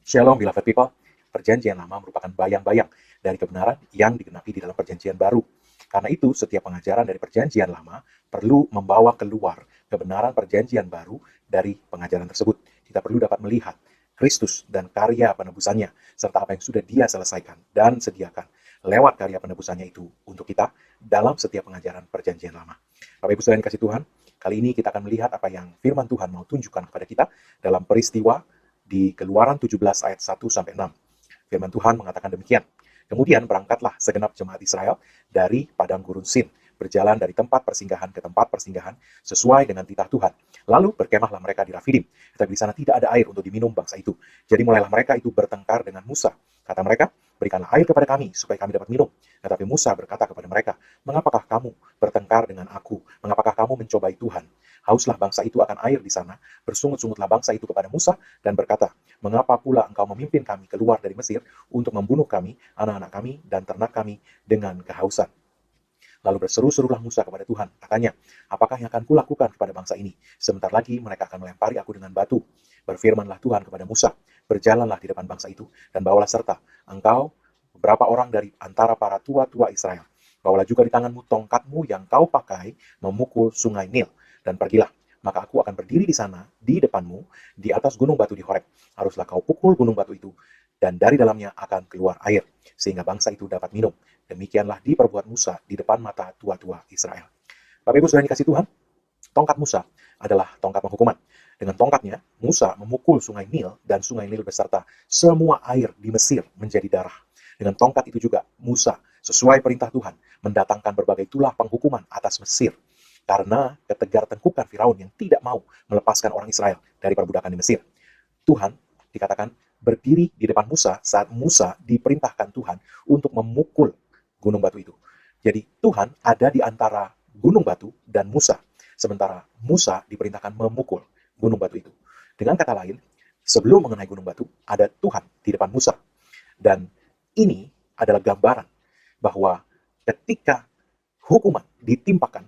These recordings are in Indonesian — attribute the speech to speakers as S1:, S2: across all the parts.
S1: Shalom, beloved people. Perjanjian lama merupakan bayang-bayang dari kebenaran yang digenapi di dalam perjanjian baru. Karena itu, setiap pengajaran dari perjanjian lama perlu membawa keluar kebenaran perjanjian baru dari pengajaran tersebut. Kita perlu dapat melihat Kristus dan karya penebusannya, serta apa yang sudah dia selesaikan dan sediakan lewat karya penebusannya itu untuk kita dalam setiap pengajaran perjanjian lama. Bapak Ibu sekalian kasih Tuhan, kali ini kita akan melihat apa yang firman Tuhan mau tunjukkan kepada kita dalam peristiwa di Keluaran 17 ayat 1 sampai 6. Firman Tuhan mengatakan demikian. Kemudian berangkatlah segenap jemaat Israel dari padang gurun Sin, berjalan dari tempat persinggahan ke tempat persinggahan sesuai dengan titah Tuhan. Lalu berkemahlah mereka di Rafidim, tetapi di sana tidak ada air untuk diminum bangsa itu. Jadi mulailah mereka itu bertengkar dengan Musa. Kata mereka, berikanlah air kepada kami supaya kami dapat minum. Tetapi Musa berkata kepada mereka, mengapakah kamu bertengkar dengan aku? Mengapakah kamu mencobai Tuhan? Hauslah bangsa itu akan air di sana. Bersungut-sungutlah bangsa itu kepada Musa dan berkata, mengapa pula engkau memimpin kami keluar dari Mesir untuk membunuh kami, anak-anak kami, dan ternak kami dengan kehausan? Lalu berseru-serulah Musa kepada Tuhan. Katanya, apakah yang akan kulakukan kepada bangsa ini? Sebentar lagi mereka akan melempari aku dengan batu. Berfirmanlah Tuhan kepada Musa, berjalanlah di depan bangsa itu, dan bawalah serta engkau beberapa orang dari antara para tua-tua Israel. Bawalah juga di tanganmu tongkatmu yang kau pakai memukul sungai Nil, dan pergilah. Maka aku akan berdiri di sana, di depanmu, di atas gunung batu di Horeb. Haruslah kau pukul gunung batu itu, dan dari dalamnya akan keluar air, sehingga bangsa itu dapat minum. Demikianlah diperbuat Musa di depan mata tua-tua Israel. Bapak Ibu sudah dikasih Tuhan, tongkat Musa adalah tongkat penghukuman. Dengan tongkatnya, Musa memukul sungai Nil dan sungai Nil beserta semua air di Mesir menjadi darah. Dengan tongkat itu juga, Musa sesuai perintah Tuhan mendatangkan berbagai tulah penghukuman atas Mesir karena ketegar tengkukan Firaun yang tidak mau melepaskan orang Israel dari perbudakan di Mesir. Tuhan dikatakan berdiri di depan Musa saat Musa diperintahkan Tuhan untuk memukul gunung batu itu. Jadi Tuhan ada di antara gunung batu dan Musa, sementara Musa diperintahkan memukul gunung batu itu. Dengan kata lain, sebelum mengenai gunung batu, ada Tuhan di depan Musa. Dan ini adalah gambaran bahwa ketika hukuman ditimpakan,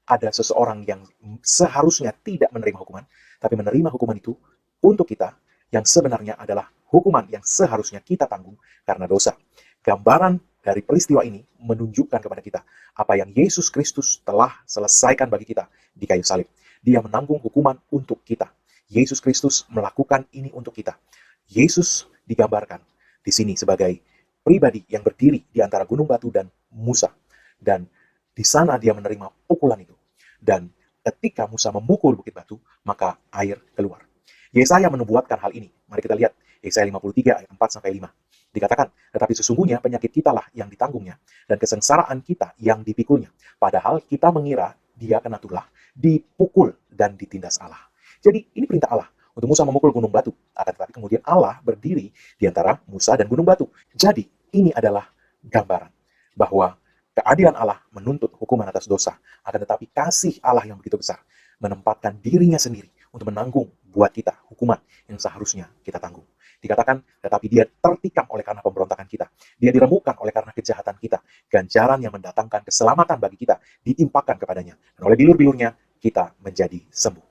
S1: ada seseorang yang seharusnya tidak menerima hukuman, tapi menerima hukuman itu untuk kita, yang sebenarnya adalah hukuman yang seharusnya kita tanggung karena dosa. Gambaran dari peristiwa ini menunjukkan kepada kita apa yang Yesus Kristus telah selesaikan bagi kita di kayu salib. Dia menanggung hukuman untuk kita. Yesus Kristus melakukan ini untuk kita. Yesus digambarkan di sini sebagai pribadi yang berdiri di antara gunung batu dan Musa. Dan di sana dia menerima pukulan itu. Dan ketika Musa memukul bukit batu, maka air keluar. Yesaya menubuatkan hal ini. Mari kita lihat Yesaya 53 ayat 4 sampai 5. Dikatakan, tetapi sesungguhnya penyakit kitalah yang ditanggungnya dan kesengsaraan kita yang dipikulnya. Padahal kita mengira dia kena tulah, dipukul dan ditindas Allah. Jadi ini perintah Allah untuk Musa memukul gunung batu. Akan tetapi kemudian Allah berdiri di antara Musa dan gunung batu. Jadi ini adalah gambaran bahwa keadilan Allah menuntut hukuman atas dosa, akan tetapi kasih Allah yang begitu besar menempatkan dirinya sendiri untuk menanggung buat kita hukuman yang seharusnya kita tanggung. Dikatakan, tetapi dia tertikam oleh karena pemberontakan kita. Dia diremukkan oleh karena kejahatan kita. Ganjaran yang mendatangkan keselamatan bagi kita ditimpakan kepadanya. Dan oleh bilur-bilurnya kita menjadi sembuh.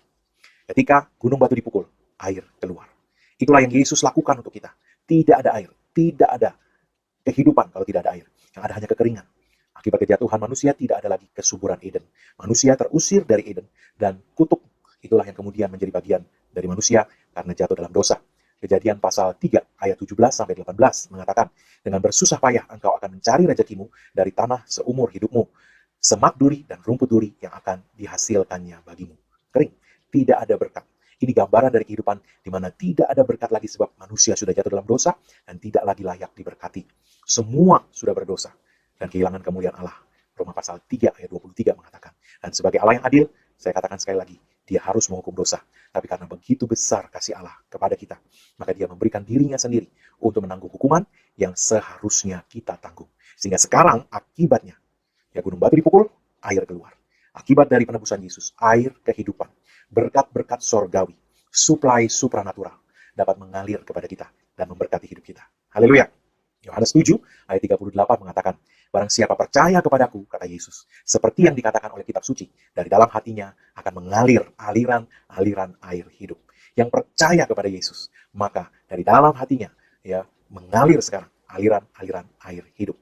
S1: Ketika gunung batu dipukul, air keluar. Itulah yang Yesus lakukan untuk kita. Tidak ada air, tidak ada kehidupan kalau tidak ada air. Yang ada hanya kekeringan. Akibat kejatuhan manusia tidak ada lagi kesuburan Eden. Manusia terusir dari Eden dan kutuk itulah yang kemudian menjadi bagian dari manusia karena jatuh dalam dosa. Kejadian pasal 3 ayat 17 sampai 18 mengatakan, dengan bersusah payah engkau akan mencari rezekimu dari tanah seumur hidupmu. Semak duri dan rumput duri yang akan dihasilkannya bagimu. Kering, tidak ada berkat. Ini gambaran dari kehidupan di mana tidak ada berkat lagi sebab manusia sudah jatuh dalam dosa dan tidak lagi layak diberkati. Semua sudah berdosa dan kehilangan kemuliaan Allah. Roma pasal 3 ayat 23 mengatakan. Dan sebagai Allah yang adil, saya katakan sekali lagi, dia harus menghukum dosa. Tapi karena begitu besar kasih Allah kepada kita, maka dia memberikan dirinya sendiri untuk menanggung hukuman yang seharusnya kita tanggung. Sehingga sekarang akibatnya, ya gunung batu dipukul, air keluar. Akibat dari penebusan Yesus, air kehidupan, berkat-berkat sorgawi, supply supranatural, dapat mengalir kepada kita dan memberkati hidup kita. Haleluya. Yohanes 7 ayat 38 mengatakan, barang siapa percaya kepadaku, kata Yesus, seperti yang dikatakan oleh kitab suci, dari dalam hatinya akan mengalir aliran-aliran air hidup. yang percaya kepada Yesus, maka dari dalam hatinya ya mengalir sekarang aliran-aliran air hidup.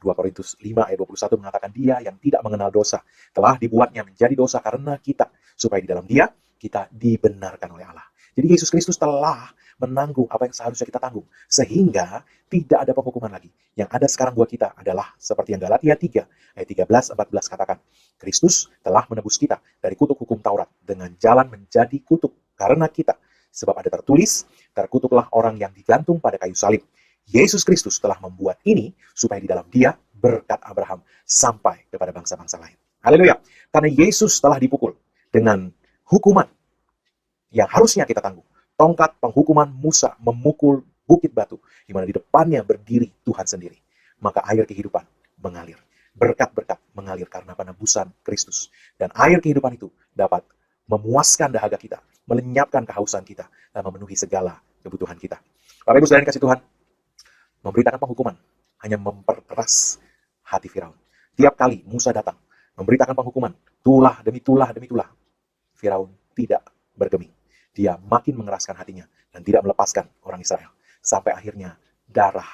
S1: 2 Korintus 5 ayat 21 mengatakan dia yang tidak mengenal dosa telah dibuatnya menjadi dosa karena kita, supaya di dalam dia kita dibenarkan oleh Allah. Jadi Yesus Kristus telah menanggung apa yang seharusnya kita tanggung, sehingga tidak ada penghukuman lagi. Yang ada sekarang buat kita adalah seperti yang Galatia 3 ayat 13-14 katakan, Kristus telah menebus kita dari kutuk hukum Taurat dengan jalan menjadi kutuk karena kita. Sebab ada tertulis, terkutuklah orang yang digantung pada kayu salib. Yesus Kristus telah membuat ini supaya di dalam dia berkat Abraham sampai kepada bangsa-bangsa lain. Haleluya. Karena Yesus telah dipukul dengan hukuman yang harusnya kita tanggung. Tongkat penghukuman Musa memukul bukit batu, di mana di depannya berdiri Tuhan sendiri. Maka air kehidupan mengalir. Berkat-berkat mengalir karena penebusan Kristus. Dan air kehidupan itu dapat memuaskan dahaga kita, melenyapkan kehausan kita, dan memenuhi segala kebutuhan kita. Bapak Ibu Saudara yang kasih Tuhan, memberitakan penghukuman hanya memperkeras hati Firaun. Tiap kali Musa datang, memberitakan penghukuman, tulah demi tulah demi tulah, Firaun tidak bergeming. Dia makin mengeraskan hatinya dan tidak melepaskan orang Israel. Sampai akhirnya darah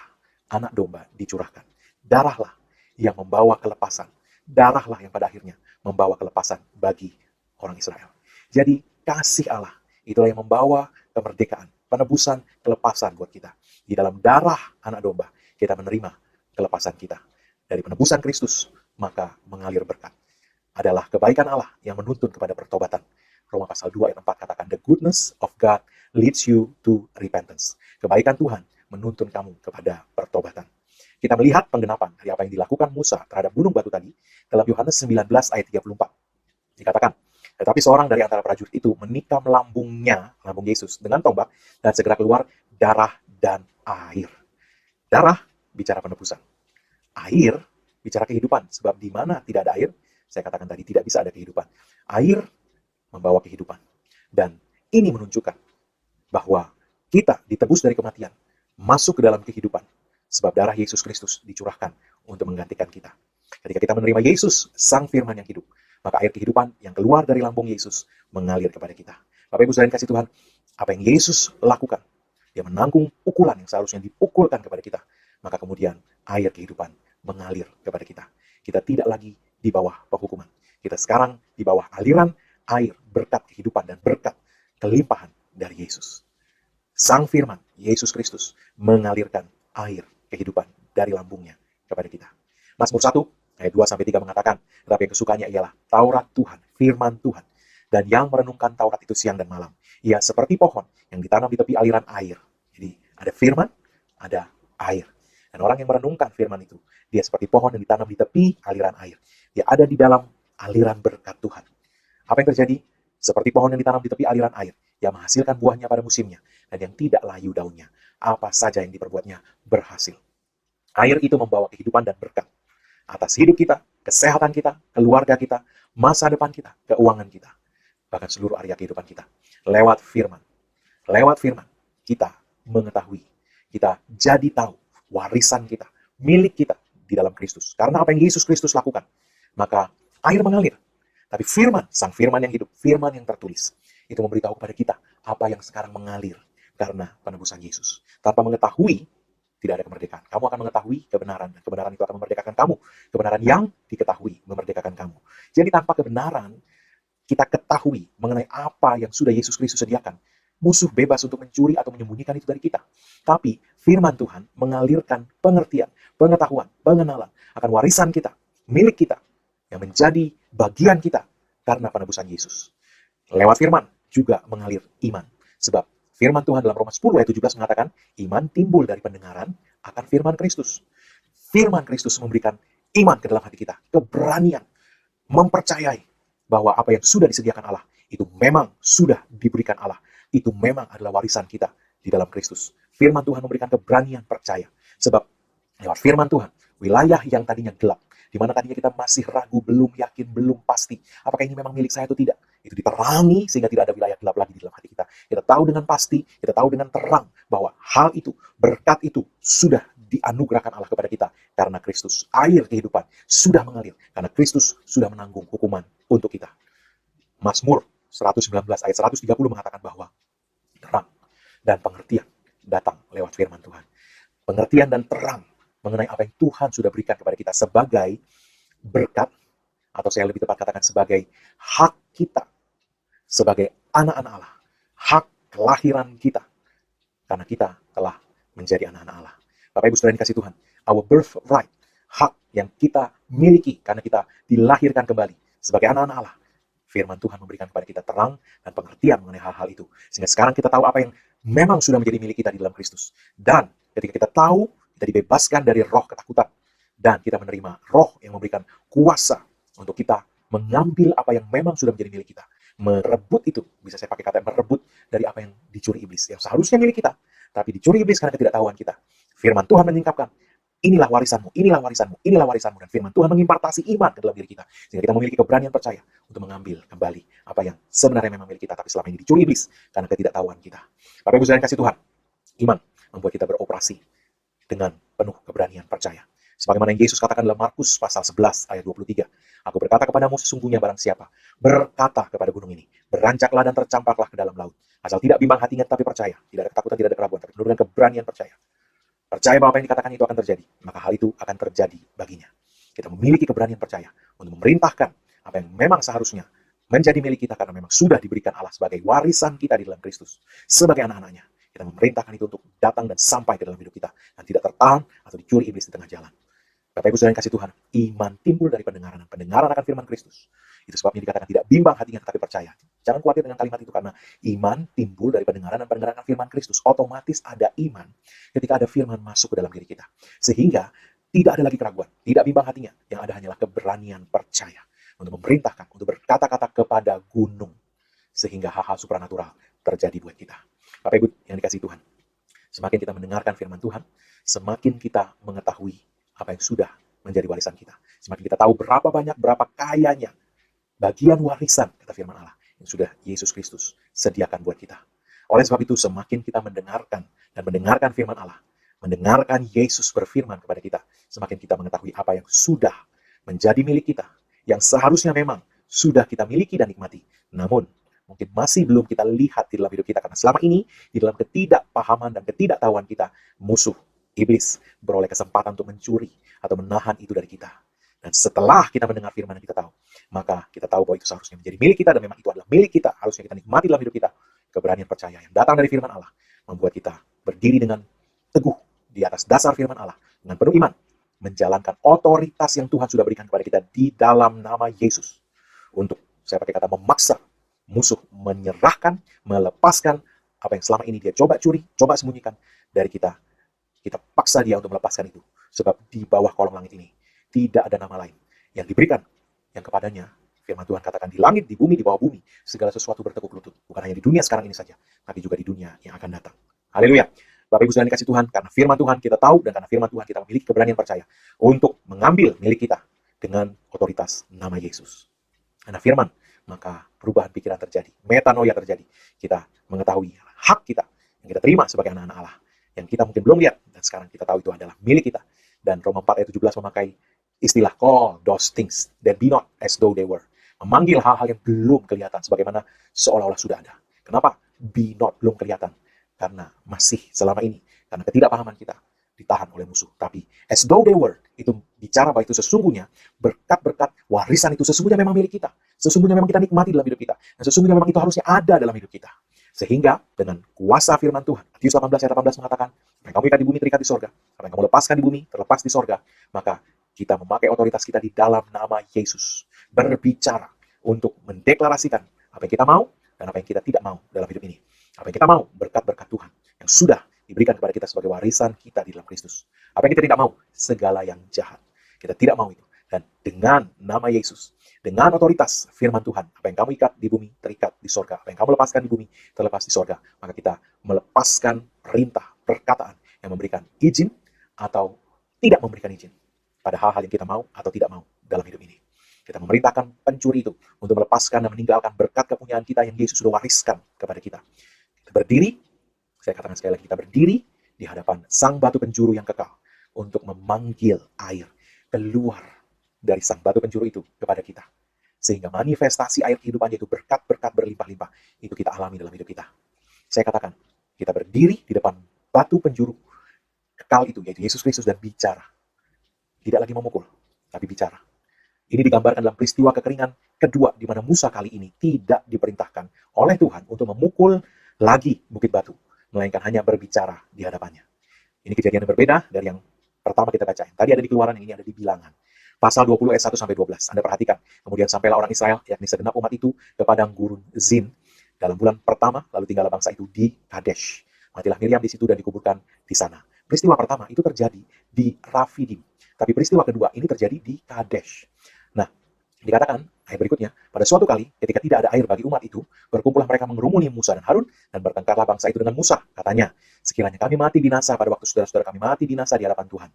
S1: anak domba dicurahkan. Darahlah yang membawa kelepasan. Darahlah yang pada akhirnya membawa kelepasan bagi orang Israel. Jadi kasih Allah itulah yang membawa kemerdekaan, penebusan, kelepasan buat kita. Di dalam darah anak domba kita menerima kelepasan kita. Dari penebusan Kristus maka mengalir berkat. Adalah kebaikan Allah yang menuntun kepada pertobatan. Roma pasal 2 ayat 4 katakan, the goodness of God leads you to repentance. Kebaikan Tuhan menuntun kamu kepada pertobatan. Kita melihat penggenapan dari apa yang dilakukan Musa terhadap gunung batu tadi dalam Yohanes 19 ayat 34. Dikatakan, tetapi seorang dari antara prajurit itu menikam lambungnya, lambung Yesus, dengan tombak, dan segera keluar darah dan air. Darah bicara penebusan. Air bicara kehidupan, sebab di mana tidak ada air, saya katakan tadi tidak bisa ada kehidupan. Air membawa kehidupan. Dan ini menunjukkan bahwa kita ditebus dari kematian, masuk ke dalam kehidupan, sebab darah Yesus Kristus dicurahkan untuk menggantikan kita. Ketika kita menerima Yesus, Sang Firman yang hidup, maka air kehidupan yang keluar dari lambung Yesus mengalir kepada kita. Bapak Ibu Saudara yang kasih Tuhan, apa yang Yesus lakukan, dia menanggung pukulan yang seharusnya dipukulkan kepada kita, maka kemudian air kehidupan mengalir kepada kita. Kita tidak lagi di bawah penghukuman. Kita sekarang di bawah aliran air berkat kehidupan dan berkat kelimpahan dari Yesus. Sang Firman, Yesus Kristus, mengalirkan air kehidupan dari lambungnya kepada kita. Mazmur 1 ayat 2-3 mengatakan, tetapi yang kesukaannya ialah Taurat Tuhan, Firman Tuhan, dan yang merenungkan Taurat itu siang dan malam. Ia seperti pohon yang ditanam di tepi aliran air. Jadi ada firman, ada air. Dan orang yang merenungkan firman itu, dia seperti pohon yang ditanam di tepi aliran air. Dia ada di dalam aliran berkat Tuhan. Apa yang terjadi? Seperti pohon yang ditanam di tepi aliran air, yang menghasilkan buahnya pada musimnya, dan yang tidak layu daunnya. Apa saja yang diperbuatnya berhasil. Air itu membawa kehidupan dan berkat atas hidup kita, kesehatan kita, keluarga kita, masa depan kita, keuangan kita, bahkan seluruh area kehidupan kita. Lewat firman, kita mengetahui, kita jadi tahu warisan kita, milik kita di dalam Kristus. Karena apa yang Yesus Kristus lakukan, maka air mengalir. Tapi firman, Sang Firman yang hidup, firman yang tertulis, itu memberitahu kepada kita apa yang sekarang mengalir karena penebusan Yesus. Tanpa mengetahui, tidak ada kemerdekaan. Kamu akan mengetahui kebenaran, dan kebenaran itu akan memerdekakan kamu. Kebenaran yang diketahui memerdekakan kamu. Jadi tanpa kebenaran, kita ketahui mengenai apa yang sudah Yesus Kristus sediakan, musuh bebas untuk mencuri atau menyembunyikan itu dari kita. Tapi firman Tuhan mengalirkan pengertian, pengetahuan, pengenalan akan warisan kita, milik kita, yang menjadi bagian kita karena penebusan Yesus. Lewat firman juga mengalir iman. Sebab firman Tuhan dalam Roma 10 ayat 17 mengatakan, iman timbul dari pendengaran akan firman Kristus. Firman Kristus memberikan iman ke dalam hati kita, keberanian, mempercayai bahwa apa yang sudah disediakan Allah, itu memang sudah diberikan Allah. Itu memang adalah warisan kita di dalam Kristus. Firman Tuhan memberikan keberanian percaya. Sebab lewat firman Tuhan, wilayah yang tadinya gelap, di mana tadinya kita masih ragu, belum yakin, belum pasti, apakah ini memang milik saya atau tidak, itu diterangi sehingga tidak ada wilayah gelap lagi di dalam hati kita. Kita tahu dengan pasti, kita tahu dengan terang bahwa hal itu, berkat itu sudah dianugerahkan Allah kepada kita karena Kristus. Air kehidupan sudah mengalir karena Kristus sudah menanggung hukuman untuk kita. Mazmur 119 ayat 130 mengatakan bahwa dan pengertian datang lewat firman Tuhan. Pengertian dan terang mengenai apa yang Tuhan sudah berikan kepada kita sebagai berkat, atau saya lebih tepat katakan sebagai hak kita, sebagai anak-anak Allah, hak kelahiran kita, karena kita telah menjadi anak-anak Allah. Bapak Ibu Saudara yang dikasihi Tuhan, our birthright, hak yang kita miliki karena kita dilahirkan kembali sebagai anak-anak Allah. Firman Tuhan memberikan kepada kita terang dan pengertian mengenai hal-hal itu. Sehingga sekarang kita tahu apa yang memang sudah menjadi milik kita di dalam Kristus. Dan ketika kita tahu, kita dibebaskan dari roh ketakutan. Dan kita menerima roh yang memberikan kuasa untuk kita mengambil apa yang memang sudah menjadi milik kita. Merebut itu, bisa saya pakai kata merebut dari apa yang dicuri iblis. Yang seharusnya milik kita, tapi dicuri iblis karena ketidaktahuan kita. Firman Tuhan menyingkapkan, inilah warisanmu, inilah warisanmu, inilah warisanmu. Dan firman Tuhan mengimpartasi iman ke dalam diri kita. Sehingga kita memiliki keberanian percaya untuk mengambil kembali apa yang sebenarnya memang milik kita, tapi selama ini dicuri iblis karena ketidaktahuan kita. Bapak Ibu Saudara yang kasih Tuhan, iman membuat kita beroperasi dengan penuh keberanian percaya. Sebagaimana yang Yesus katakan dalam Markus pasal 11 ayat 23. Aku berkata kepadamu, sesungguhnya barang siapa berkata kepada gunung ini, beranjaklah dan tercampaklah ke dalam laut. Asal tidak bimbang hatinya tapi percaya. Tidak ada ketakutan, tidak ada keraguan, tapi penuh dengan keberanian percaya. Percaya bahwa apa yang dikatakan itu akan terjadi, maka hal itu akan terjadi baginya. Kita memiliki keberanian percaya untuk memerintahkan apa yang memang seharusnya menjadi milik kita karena memang sudah diberikan Allah sebagai warisan kita di dalam Kristus. Sebagai anak-anaknya, kita memerintahkan itu untuk datang dan sampai ke dalam hidup kita dan tidak tertahan atau dicuri iblis di tengah jalan. Bapak Ibu Saudara yang kasih Tuhan, iman timbul dari pendengaran, dan pendengaran akan firman Kristus. Itu sebabnya dikatakan tidak bimbang hatinya tetapi percaya. Jangan khawatir dengan kalimat itu, karena iman timbul dari pendengaran dan pendengaran akan firman Kristus. Otomatis ada iman ketika ada firman masuk ke dalam diri kita. Sehingga tidak ada lagi keraguan, tidak bimbang hatinya. Yang ada hanyalah keberanian percaya untuk memerintahkan, untuk berkata-kata kepada gunung. Sehingga hal-hal supranatural terjadi buat kita. Bapak Ibu yang dikasih Tuhan, semakin kita mendengarkan firman Tuhan, semakin kita mengetahui apa yang sudah menjadi warisan kita. Semakin kita tahu berapa banyak, berapa kayanya bagian warisan, kata firman Allah, yang sudah Yesus Kristus sediakan buat kita. Oleh sebab itu, semakin kita mendengarkan dan mendengarkan firman Allah, mendengarkan Yesus berfirman kepada kita, semakin kita mengetahui apa yang sudah menjadi milik kita, yang seharusnya memang sudah kita miliki dan nikmati. Namun, mungkin masih belum kita lihat di dalam hidup kita, karena selama ini, di dalam ketidakpahaman dan ketidaktahuan kita, musuh iblis beroleh kesempatan untuk mencuri atau menahan itu dari kita. Dan setelah kita mendengar firman yang kita tahu, maka kita tahu bahwa itu seharusnya menjadi milik kita, dan memang itu adalah milik kita, harusnya kita nikmati dalam hidup kita. Keberanian percaya yang datang dari firman Allah membuat kita berdiri dengan teguh di atas dasar firman Allah, dengan penuh iman, menjalankan otoritas yang Tuhan sudah berikan kepada kita di dalam nama Yesus. Untuk, saya pakai kata, memaksa musuh menyerahkan, melepaskan apa yang selama ini dia coba curi, coba sembunyikan dari kita. Kita paksa dia untuk melepaskan itu. Sebab di bawah kolong langit ini tidak ada nama lain yang diberikan, yang kepadanya firman Tuhan katakan, di langit, di bumi, di bawah bumi, segala sesuatu bertekuk lutut. Bukan hanya di dunia sekarang ini saja, tapi juga di dunia yang akan datang. Haleluya. Bapak Ibu Saudara dikasih Tuhan, karena firman Tuhan kita tahu, dan karena firman Tuhan kita memiliki keberanian percaya untuk mengambil milik kita dengan otoritas nama Yesus. Karena firman, maka perubahan pikiran terjadi, metanoia terjadi. Kita mengetahui hak kita yang kita terima sebagai anak-anak Allah, yang kita mungkin belum lihat, dan sekarang kita tahu itu adalah milik kita. Dan Roma 4 ayat 17 memakai istilah call those things that be not as though they were. Memanggil hal-hal yang belum kelihatan sebagaimana seolah-olah sudah ada. Kenapa be not belum kelihatan? Karena masih selama ini, karena ketidakpahaman kita ditahan oleh musuh. Tapi as though they were, itu bicara bahwa itu sesungguhnya berkat-berkat warisan itu sesungguhnya memang milik kita. Sesungguhnya memang kita nikmati dalam hidup kita. Dan sesungguhnya memang itu harusnya ada dalam hidup kita. Sehingga dengan kuasa firman Tuhan, Matius 18 ayat 18 mengatakan, apa yang kamu ikat di bumi terikat di sorga, apa yang kamu lepaskan di bumi terlepas di sorga. Maka kita memakai otoritas kita di dalam nama Yesus, berbicara untuk mendeklarasikan apa yang kita mau dan apa yang kita tidak mau dalam hidup ini. Apa yang kita mau, berkat-berkat Tuhan yang sudah diberikan kepada kita sebagai warisan kita di dalam Kristus. Apa yang kita tidak mau, segala yang jahat. Kita tidak mau itu. Dan dengan nama Yesus, dengan otoritas firman Tuhan, apa yang kamu ikat di bumi terikat di sorga, apa yang kamu lepaskan di bumi terlepas di sorga, maka kita melepaskan perintah, perkataan yang memberikan izin atau tidak memberikan izin pada hal-hal yang kita mau atau tidak mau dalam hidup ini. Kita memerintahkan pencuri itu untuk melepaskan dan meninggalkan berkat kepunyaan kita yang Yesus sudah wariskan kepada kita. Kita berdiri, saya katakan sekali lagi, kita berdiri di hadapan sang batu penjuru yang kekal untuk memanggil air keluar dari sang batu penjuru itu kepada kita. Sehingga manifestasi air kehidupannya itu berkat-berkat berlimpah-limpah. Itu kita alami dalam hidup kita. Saya katakan, Kita berdiri di depan batu penjuru kekal itu, yaitu Yesus Kristus, dan bicara. Tidak lagi memukul, tapi bicara. Ini digambarkan dalam peristiwa kekeringan kedua, di mana Musa kali ini tidak diperintahkan oleh Tuhan untuk memukul lagi bukit batu, melainkan hanya berbicara di hadapannya. Ini kejadian yang berbeda dari yang pertama kita baca. Tadi ada di Keluaran, yang ini ada di Bilangan. Pasal 20 ayat 1-12. Anda perhatikan. Kemudian sampailah orang Israel, yakni segenap umat itu, ke padang gurun Zin dalam bulan pertama, lalu tinggallah bangsa itu di Kadesh. Matilah Miriam di situ dan dikuburkan di sana. Peristiwa pertama itu terjadi di Rafidim. Tapi peristiwa kedua ini terjadi di Kadesh. Nah, dikatakan ayat berikutnya, pada suatu kali ketika tidak ada air bagi umat itu, berkumpullah mereka mengerumuni Musa dan Harun, dan bertengkarlah bangsa itu dengan Musa. Katanya, sekiranya kami mati binasa pada waktu saudara-saudara kami mati binasa di hadapan Tuhan,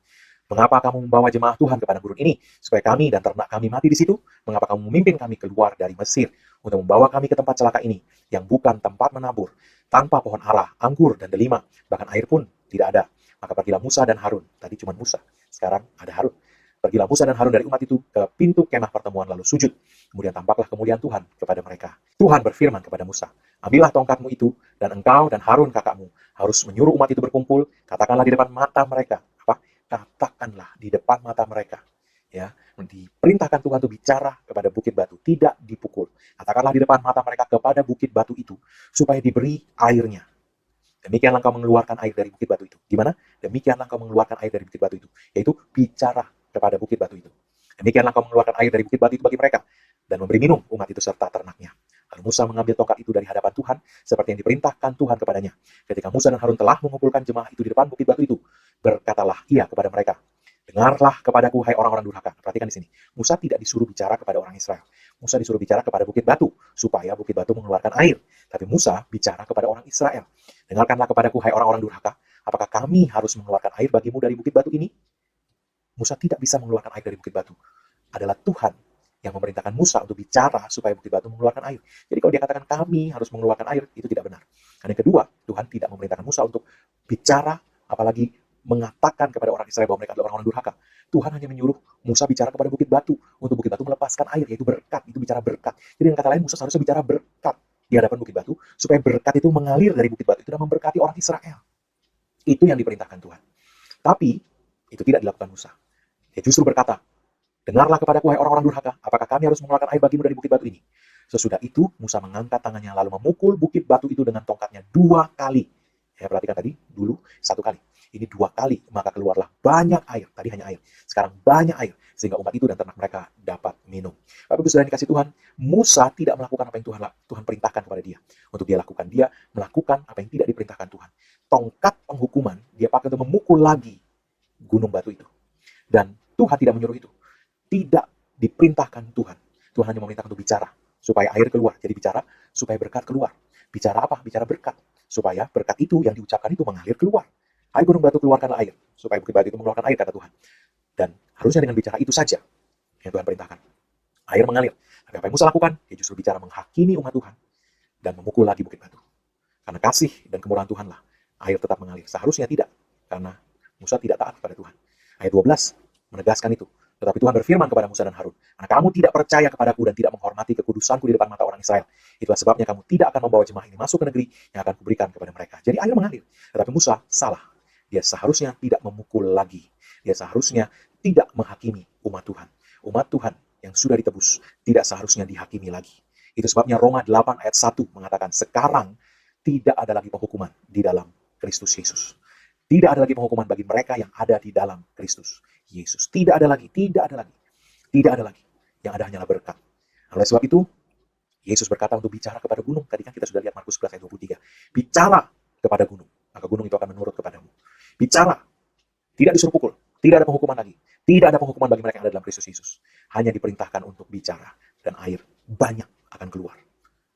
S1: mengapa kamu membawa jemaah Tuhan kepada gurun ini, supaya kami dan ternak kami mati di situ? Mengapa kamu memimpin kami keluar dari Mesir untuk membawa kami ke tempat celaka ini, yang bukan tempat menabur, tanpa pohon ara, anggur, dan delima, bahkan air pun tidak ada? Maka pergilah Musa dan Harun. Tadi cuma Musa, sekarang ada Harun. Pergilah Musa dan Harun dari umat itu ke pintu kemah pertemuan lalu sujud. Kemudian tampaklah kemuliaan Tuhan kepada mereka. Tuhan berfirman kepada Musa, ambillah tongkatmu itu, dan engkau dan Harun kakakmu harus menyuruh umat itu berkumpul. Katakanlah di depan mata mereka. Apa? Katakanlah di depan mata mereka. Ya, diperintahkan Tuhan untuk bicara kepada bukit batu, tidak dipukul. Katakanlah di depan mata mereka kepada bukit batu itu, supaya diberi airnya. Demikianlah engkau mengeluarkan air dari bukit batu itu. Gimana? Demikianlah engkau mengeluarkan air dari bukit batu itu. Yaitu bicara kepada bukit batu itu. Demikianlah engkau mengeluarkan air dari bukit batu itu bagi mereka, dan memberi minum umat itu serta ternaknya. Lalu Musa mengambil tongkat itu dari hadapan Tuhan, seperti yang diperintahkan Tuhan kepadanya. Ketika Musa dan Harun telah mengumpulkan jemaah itu di depan bukit batu itu, berkatalah ia kepada mereka, dengarlah kepadaku, hai orang-orang durhaka. Perhatikan di sini. Musa tidak disuruh bicara kepada orang Israel. Musa disuruh bicara kepada bukit batu, supaya bukit batu mengeluarkan air. Tapi Musa bicara kepada orang Israel. Dengarkanlah kepadaku, hai orang-orang durhaka. Apakah kami harus mengeluarkan air bagimu dari bukit batu ini? Musa tidak bisa mengeluarkan air dari bukit batu. Adalah Tuhan yang memerintahkan Musa untuk bicara supaya bukit batu mengeluarkan air. Jadi kalau dia katakan kami harus mengeluarkan air, itu tidak benar. Dan yang kedua, Tuhan tidak memerintahkan Musa untuk bicara, apalagi mengatakan kepada orang Israel bahwa mereka adalah orang-orang durhaka. Tuhan hanya menyuruh Musa bicara kepada bukit batu, untuk bukit batu melepaskan air, yaitu berkat. Itu bicara berkat. Jadi dengan kata lain, Musa seharusnya bicara berkat di hadapan bukit batu, supaya berkat itu mengalir dari bukit batu itu dan memberkati orang Israel. Itu yang diperintahkan Tuhan. Tapi itu tidak dilakukan Musa. Dia justru berkata, dengarlah kepadaku, hai orang-orang durhaka, apakah kami harus mengeluarkan air bagimu dari bukit batu ini? Sesudah itu, Musa mengangkat tangannya lalu memukul bukit batu itu dengan tongkatnya 2 kali. Ya, perhatikan tadi, dulu 1 kali. Ini 2 kali, maka keluarlah banyak air. Tadi hanya air, sekarang banyak air, sehingga umat itu dan ternak mereka dapat minum. Bapak Ibu Saudara yang dikasih Tuhan, Musa tidak melakukan apa yang Tuhan perintahkan kepada dia. Untuk dia lakukan, dia melakukan apa yang tidak diperintahkan Tuhan. Tongkat penghukuman, dia pakai untuk memukul lagi gunung batu itu. Dan Tuhan tidak menyuruh itu. Tidak diperintahkan Tuhan. Tuhan hanya memerintahkan untuk bicara, supaya air keluar. Jadi bicara, supaya berkat keluar. Bicara apa? Bicara berkat. Supaya berkat itu yang diucapkan itu mengalir keluar. Hai gunung batu, keluarkanlah air. Supaya bukit batu itu mengeluarkan air, kata Tuhan. Dan harusnya dengan bicara itu saja yang Tuhan perintahkan. Air mengalir. Tapi apa yang Musa lakukan? Dia justru bicara menghakimi umat Tuhan dan memukul lagi bukit batu. Karena kasih dan kemurahan Tuhanlah, air tetap mengalir. Seharusnya tidak, karena Musa tidak taat kepada Tuhan. Ayat 12 menegaskan itu. Tetapi Tuhan berfirman kepada Musa dan Harun, karena kamu tidak percaya kepadaku dan tidak menghormati kekudusanku di depan mata orang Israel, itulah sebabnya kamu tidak akan membawa jemaah ini masuk ke negeri yang akan kuberikan kepada mereka. Jadi air mengalir. Tetapi Musa salah. Dia seharusnya tidak memukul lagi. Dia seharusnya tidak menghakimi umat Tuhan. Umat Tuhan yang sudah ditebus tidak seharusnya dihakimi lagi. Itu sebabnya Roma 8 ayat 1 mengatakan, sekarang tidak ada lagi penghukuman di dalam Kristus Yesus. Tidak ada lagi penghukuman bagi mereka yang ada di dalam Kristus Yesus. Tidak ada lagi, tidak ada lagi. Tidak ada lagi. Yang ada hanyalah berkat. Oleh sebab itu, Yesus berkata untuk bicara kepada gunung. Tadi kan kita sudah lihat Markus 11 ayat 23. Bicara kepada gunung, maka gunung itu akan menurut kepadamu. Bicara, tidak disuruh pukul. Tidak ada penghukuman lagi. Tidak ada penghukuman bagi mereka yang ada dalam Kristus Yesus. Hanya diperintahkan untuk bicara. Dan air banyak akan keluar.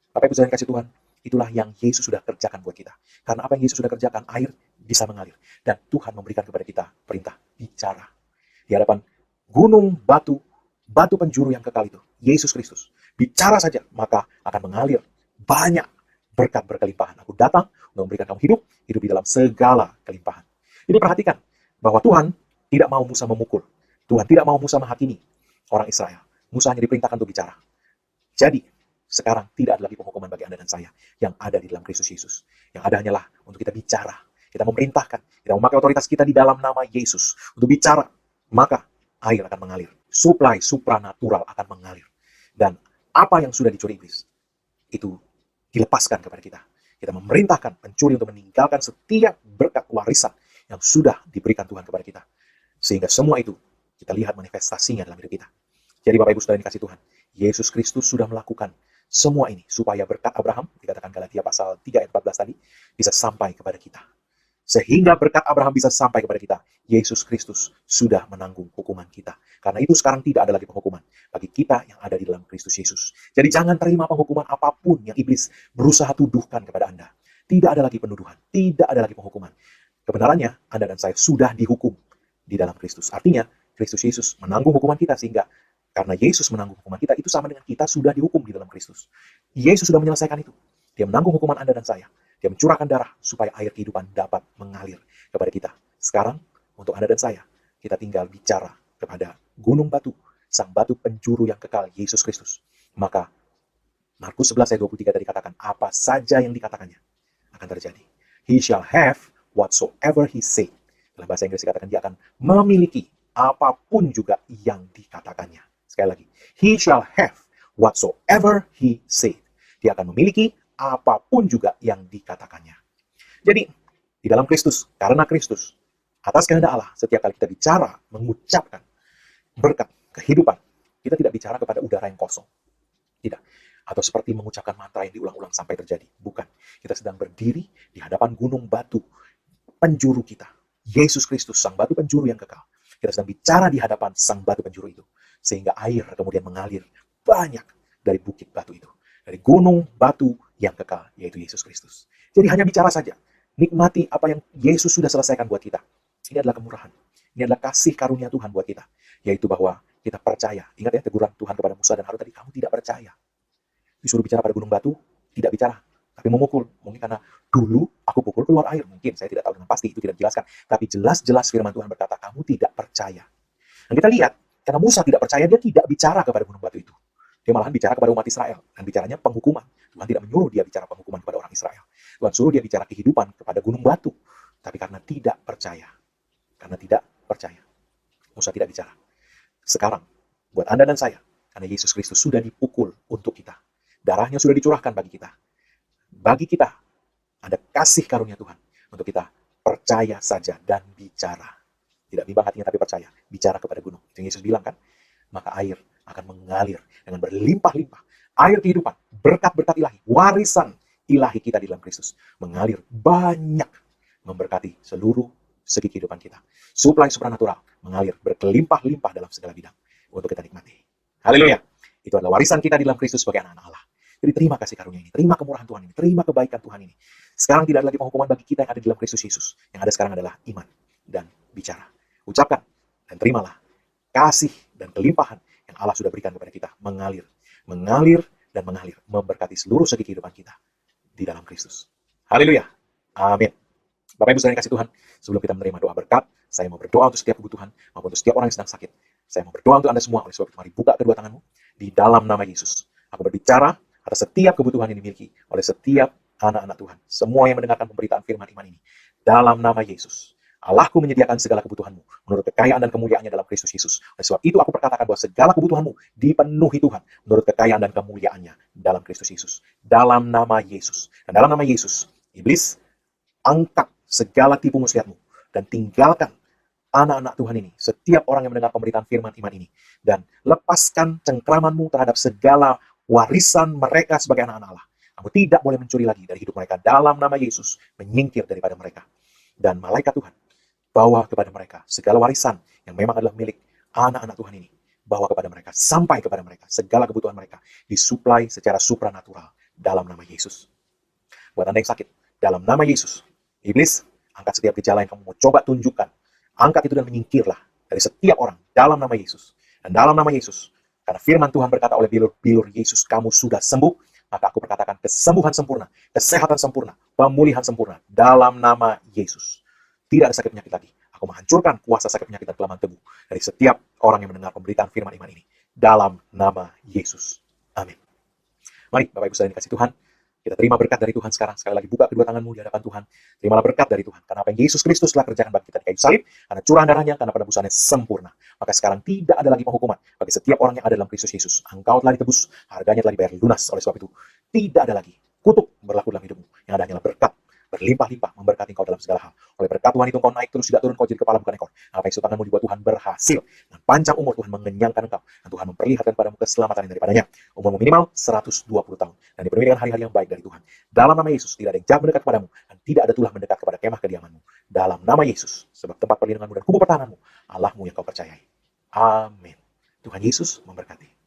S1: Bapak Ibu Saudara yang kasih Tuhan, itulah yang Yesus sudah kerjakan buat kita. Karena apa yang Yesus sudah kerjakan, air bisa mengalir. Dan Tuhan memberikan kepada kita perintah, bicara. Di hadapan gunung batu, batu penjuru yang kekal itu, Yesus Kristus. Bicara saja, maka akan mengalir banyak berkat berkelimpahan. Aku datang untuk memberikan kamu hidup, hidup di dalam segala kelimpahan. Jadi perhatikan, bahwa Tuhan tidak mau Musa memukul. Tuhan tidak mau Musa menghakimi orang Israel. Musa hanya diperintahkan untuk bicara. Jadi, sekarang tidak ada lagi penghukuman bagi Anda dan saya yang ada di dalam Kristus Yesus. Yang ada hanyalah untuk kita bicara, kita memerintahkan, kita memakai otoritas kita di dalam nama Yesus untuk bicara, maka air akan mengalir. Suplai supranatural akan mengalir. Dan apa yang sudah dicuri iblis, itu dilepaskan kepada kita. Kita memerintahkan pencuri untuk meninggalkan setiap berkat warisan yang sudah diberikan Tuhan kepada kita. Sehingga semua itu kita lihat manifestasinya dalam hidup kita. Jadi Bapak Ibu Saudara yang dikasih Tuhan, Yesus Kristus sudah melakukan semua ini supaya berkat Abraham, dikatakan Galatia pasal 3 ayat 14 tadi, bisa sampai kepada kita. Sehingga berkat Abraham bisa sampai kepada kita, Yesus Kristus sudah menanggung hukuman kita. Karena itu sekarang tidak ada lagi penghukuman bagi kita yang ada di dalam Kristus Yesus. Jadi jangan terima penghukuman apapun yang iblis berusaha tuduhkan kepada Anda. Tidak ada lagi penuduhan, tidak ada lagi penghukuman. Kebenarannya, Anda dan saya sudah dihukum di dalam Kristus. Artinya, Kristus Yesus menanggung hukuman kita, sehingga karena Yesus menanggung hukuman kita, itu sama dengan kita sudah dihukum di dalam Kristus. Yesus sudah menyelesaikan itu. Dia menanggung hukuman Anda dan saya. Dia mencurahkan darah supaya air kehidupan dapat mengalir kepada kita. Sekarang, untuk Anda dan saya, kita tinggal bicara kepada gunung batu, sang batu penjuru yang kekal, Yesus Kristus. Maka, Markus 11 ayat 23 tadi katakan, apa saja yang dikatakannya akan terjadi. He shall have whatsoever he said. Dalam bahasa Inggris dikatakan dia akan memiliki apapun juga yang dikatakannya. Sekali lagi, he shall have whatsoever he said. Dia akan memiliki apapun juga yang dikatakannya. Jadi, di dalam Kristus, karena Kristus, atas kehendak Allah, setiap kali kita bicara, mengucapkan berkat, kehidupan, kita tidak bicara kepada udara yang kosong. Tidak. Atau seperti mengucapkan mantra yang diulang-ulang sampai terjadi. Bukan. Kita sedang berdiri di hadapan gunung batu penjuru kita. Yesus Kristus, sang batu penjuru yang kekal. Kita sedang bicara di hadapan sang batu penjuru itu. Sehingga air kemudian mengalir banyak dari bukit batu itu. Dari gunung batu yang kekal, yaitu Yesus Kristus. Jadi hanya bicara saja. Nikmati apa yang Yesus sudah selesaikan buat kita. Ini adalah kemurahan. Ini adalah kasih karunia Tuhan buat kita. Yaitu bahwa kita percaya. Ingat ya teguran Tuhan kepada Musa dan Harun tadi, kamu tidak percaya. Disuruh bicara pada gunung batu, tidak bicara. Tapi memukul. Mungkin karena dulu aku pukul keluar air. Mungkin, saya tidak tahu dengan pasti, itu tidak dijelaskan. Tapi jelas-jelas firman Tuhan berkata, kamu tidak percaya. Dan kita lihat, karena Musa tidak percaya, dia tidak bicara kepada gunung batu itu. Dia malahan bicara kepada umat Israel. Dan bicaranya penghukuman. Tuhan tidak menyuruh dia bicara penghukuman kepada orang Israel. Tuhan suruh dia bicara kehidupan kepada gunung batu. Tapi karena tidak percaya. Karena tidak percaya. Musa tidak bicara. Sekarang, buat Anda dan saya, karena Yesus Kristus sudah dipukul untuk kita. Darahnya sudah dicurahkan bagi kita. Bagi kita, ada kasih karunia Tuhan untuk kita percaya saja dan bicara. Tidak bimbang hatinya tapi percaya. Bicara kepada gunung. Itu yang Yesus bilang kan. Maka air akan mengalir dengan berlimpah-limpah. Air kehidupan, berkat-berkat ilahi, warisan ilahi kita di dalam Kristus. Mengalir banyak, memberkati seluruh segi kehidupan kita. Suplai supranatural, mengalir berkelimpah-limpah dalam segala bidang untuk kita nikmati. Haleluya. Itu adalah warisan kita di dalam Kristus sebagai anak-anak Allah. Jadi terima kasih karunia ini, terima kemurahan Tuhan ini, terima kebaikan Tuhan ini. Sekarang tidak ada lagi penghukuman bagi kita yang ada di dalam Kristus Yesus. Yang ada sekarang adalah iman dan bicara. Ucapkan dan terimalah kasih dan kelimpahan yang Allah sudah berikan kepada kita. Mengalir, mengalir dan mengalir. Memberkati seluruh segi kehidupan kita di dalam Kristus. Haleluya. Amin. Bapak Ibu Saudara yang kasih Tuhan, sebelum kita menerima doa berkat, saya mau berdoa untuk setiap kebutuhan, maupun untuk setiap orang yang sedang sakit. Saya mau berdoa untuk Anda semua, oleh sebab itu mari buka kedua tanganmu di dalam nama Yesus. Aku berbicara atas setiap kebutuhan yang dimiliki oleh setiap anak-anak Tuhan. Semua yang mendengarkan pemberitaan firman iman ini. Dalam nama Yesus. Allahku menyediakan segala kebutuhanmu menurut kekayaan dan kemuliaannya dalam Kristus Yesus. Oleh sebab itu aku berkatakan bahwa segala kebutuhanmu dipenuhi Tuhan menurut kekayaan dan kemuliaannya dalam Kristus Yesus. Dalam nama Yesus. Dan dalam nama Yesus, iblis, angkat segala tipu muslihatmu dan tinggalkan anak-anak Tuhan ini, setiap orang yang mendengar pemberitaan firman iman ini, dan lepaskan cengkramanmu terhadap segala warisan mereka sebagai anak-anak Allah. Kamu tidak boleh mencuri lagi dari hidup mereka. Dalam nama Yesus, menyingkir daripada mereka. Dan malaikat Tuhan, bawa kepada mereka segala warisan yang memang adalah milik anak-anak Tuhan ini. Bawa kepada mereka, sampai kepada mereka, segala kebutuhan mereka disuplai secara supranatural dalam nama Yesus. Buat Anda yang sakit, dalam nama Yesus, iblis, angkat setiap gejala yang kamu mau coba tunjukkan. Angkat itu dan menyingkirlah dari setiap orang dalam nama Yesus. Dan dalam nama Yesus, karena firman Tuhan berkata oleh bilur-bilur Yesus, kamu sudah sembuh, maka aku berkatakan kesembuhan sempurna, kesehatan sempurna, pemulihan sempurna dalam nama Yesus. Tidak ada sakit penyakit lagi. Aku menghancurkan kuasa sakit penyakit dan kelemahan tubuh dari setiap orang yang mendengar pemberitaan firman iman ini. Dalam nama Yesus. Amin. Mari Bapak Ibu saudara yang dikasih Tuhan, kita terima berkat dari Tuhan sekarang. Sekali lagi buka kedua tanganmu di hadapan Tuhan. Terimalah berkat dari Tuhan. Karena apa yang Yesus Kristus telah kerjakan bagi kita di kayu salib, karena curahan darahnya, karena penebusannya sempurna. Maka sekarang tidak ada lagi penghukuman bagi setiap orang yang ada dalam Kristus Yesus. Engkau telah ditebus, harganya telah dibayar lunas. Oleh sebab itu, tidak ada lagi kutuk berlaku dalam hidupmu. Yang ada hanyalah berkat berlimpah-limpah memberkati engkau dalam segala hal. Oleh berkat Tuhan itu engkau naik terus, tidak turun, kau jadi kepala bukan ekor. Apa yang tanganmu dibuat Tuhan berhasil. Dan panjang umur Tuhan mengenyangkan engkau. Dan Tuhan memperlihatkan padamu keselamatan yang daripadanya. Umurmu minimal 120 tahun. Dan dipenuhi dengan hari-hari yang baik dari Tuhan. Dalam nama Yesus, tidak ada yang jahat mendekat kepadamu. Dan tidak ada tulah mendekat kepada kemah kediamanmu. Dalam nama Yesus, sebab tempat perlindunganmu dan kubu pertahananmu, Allahmu yang kau percayai. Amin. Tuhan Yesus memberkati.